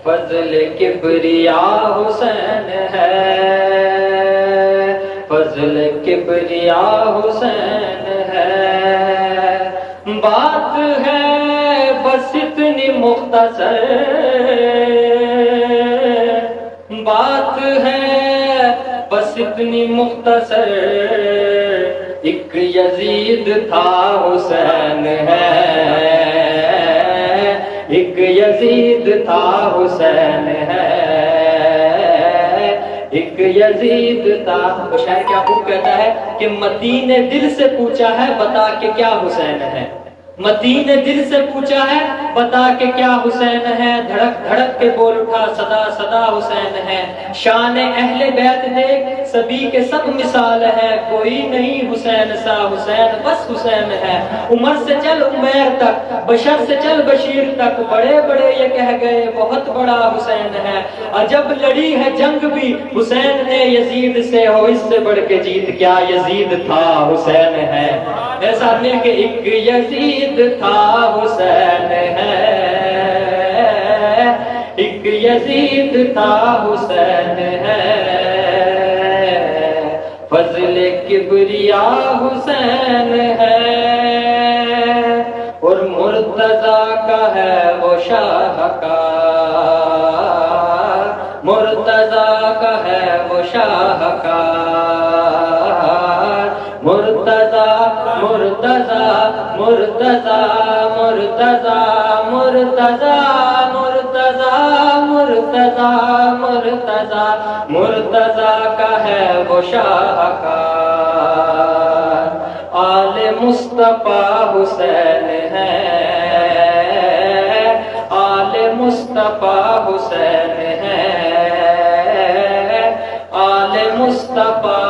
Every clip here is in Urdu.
فضل کبریا حسین ہے، فضل کبریا حسین ہے، بات ہے بس اتنی مختصر، بات ہے بس اتنی مختصر، ایک یزید تھا حسین ہے، ایک یزید تھا حسین ہے، ایک یزید تھا۔ وہ شاعر کیا خوب کہتا ہے کہ متی نے دل سے پوچھا ہے بتا کہ کیا حسین ہے، متی نے دل سے پوچھا ہے بتا کہ کیا حسین ہے، دھڑک دھڑک کے بول اٹھا صدا صدا حسین ہے، شان اہل بیت دیکھ سبھی کے سب مثال ہے، کوئی نہیں حسین سا، حسین بس حسین ہے، عمر سے چل عمیر تک، بشر سے چل بشیر تک، بڑے بڑے یہ کہہ گئے بہت بڑا حسین ہے، عجب لڑی ہے جنگ بھی حسین نے یزید سے، ہو اس سے بڑھ کے جیت کیا، یزید تھا حسین ہے، ایسا مل کے ایک یزید تھا حسین ہے، ایک یزید تھا حسین ہے، فضل کبریا حسین ہے، اور مرتضی کا ہے وہ شاہکار، مرتضی کا ہے وہ شاہکار، مرتضی مرتضی مرتضی مرتضی مرتضی مرتضی مرتضی مرتضی کا ہے وہ شاہکار، آل مصطفیٰ حسین ہے، آل مصطفیٰ حسین ہے، آل مصطفیٰ،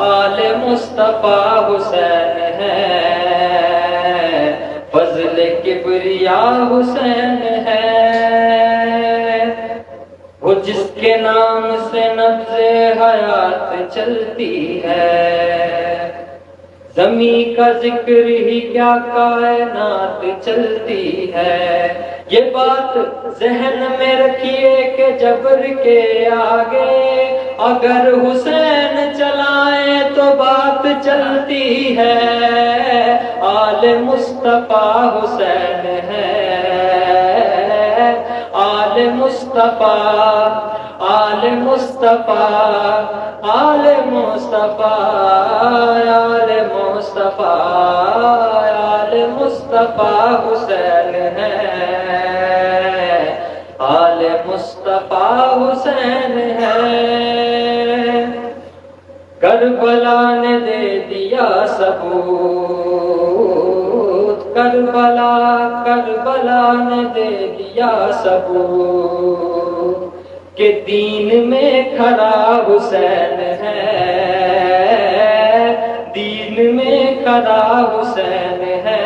آل مصطفیٰ حسین ہے، فضل کبریا حسین ہے، وہ جس کے نام سے نبض حیات چلتی ہے، زمین کا ذکر ہی کیا کائنات چلتی ہے، یہ بات ذہن میں رکھیے کہ جبر کے آگے اگر حسین چلائیں تو بات چلتی ہے، آل مصطفیٰ حسین ہے، آل مصطفیٰ، آل مصطفیٰ، آل مصطفیٰ، آل مصطفیٰ، آل مصطفیٰ حسین ہے، آل مصطفیٰ حسین ہے، کربلا نے دے دیا ثبوت، کربلا، کربلا نے دے دیا ثبوت کہ دین میں کھڑا حسین ہے، دین میں کھڑا حسین ہے،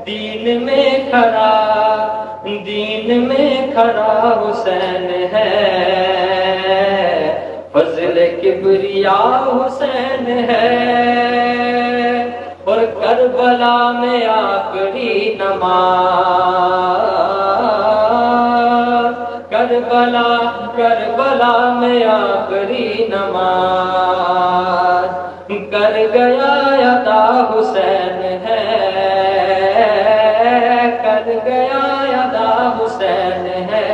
دین میں کھڑا، دین میں کھڑا حسین ہے، فضل کبریا حسین ہے، اور کربلا میں آخری نماز، کربلا، کربلا میں آخری نماز کر گیا ادا حسین ہے، کر گیا ادا حسین ہے،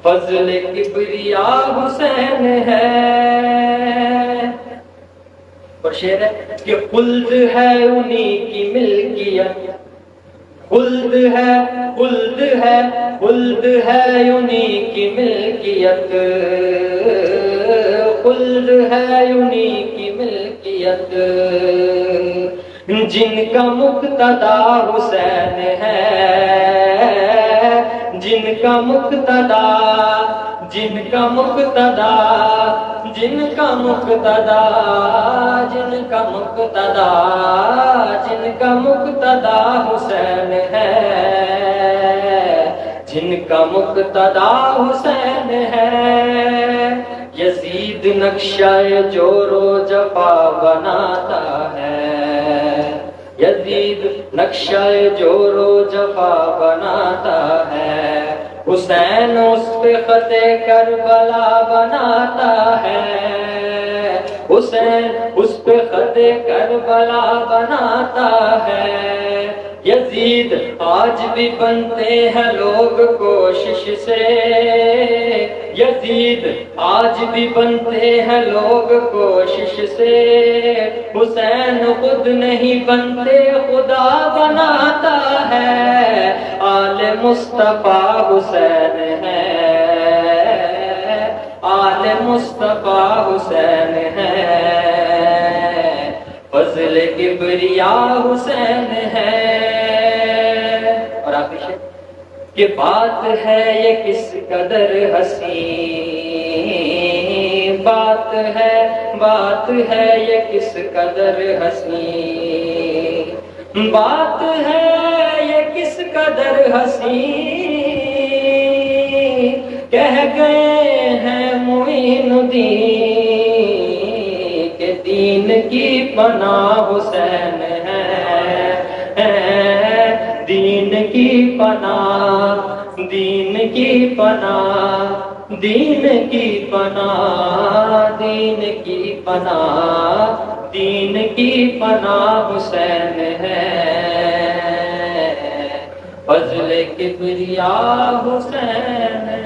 فضل کبریا حسین ہے، اور شعر ہے کہ خلد ہے انہی کی ملکیت، خلد ہے، خلد ہے، خلد ہے انہی کی ملکیت، خلد ہے انہی کی ملکیت، جن کا مقتدا حسین ہے، جن کا مقتدا، جن کا مقتدا، جن کا مقتدا، جن کا مقتدا، جن کا مقتدا حسین ہے، جن کا مقتدا حسین ہے، یزید نقشہ جور و جفا بناتا ہے، یزید نقشہ جور و جفا بناتا ہے، حسین اس پہ خط کربلا بناتا ہے، حسین اس پہ خط کربلا بناتا ہے۔ یزید آج بھی بنتے ہیں لوگ کوشش سے، یزید آج بھی بنتے ہیں لوگ کوشش سے، حسین خود نہیں بنتے خدا بناتا ہے، آل مصطفیٰ حسین ہے، آل مصطفیٰ حسین ہے، فضل کبریا حسین ہے۔ اور آپ پیچھے کہ بات ہے یہ کس قدر حسین، بات ہے یہ کس قدر حسین، بات ہے یہ کس قدر حسین، کہہ گئے ہیں معین الدین کہ دین کی پناہ حسین ہے، دین کی پناہ، دین کی پناہ، دین کی پناہ، دین کی پناہ، دین کی پناہ حسین ہے، فضل کبریا حسین ہے۔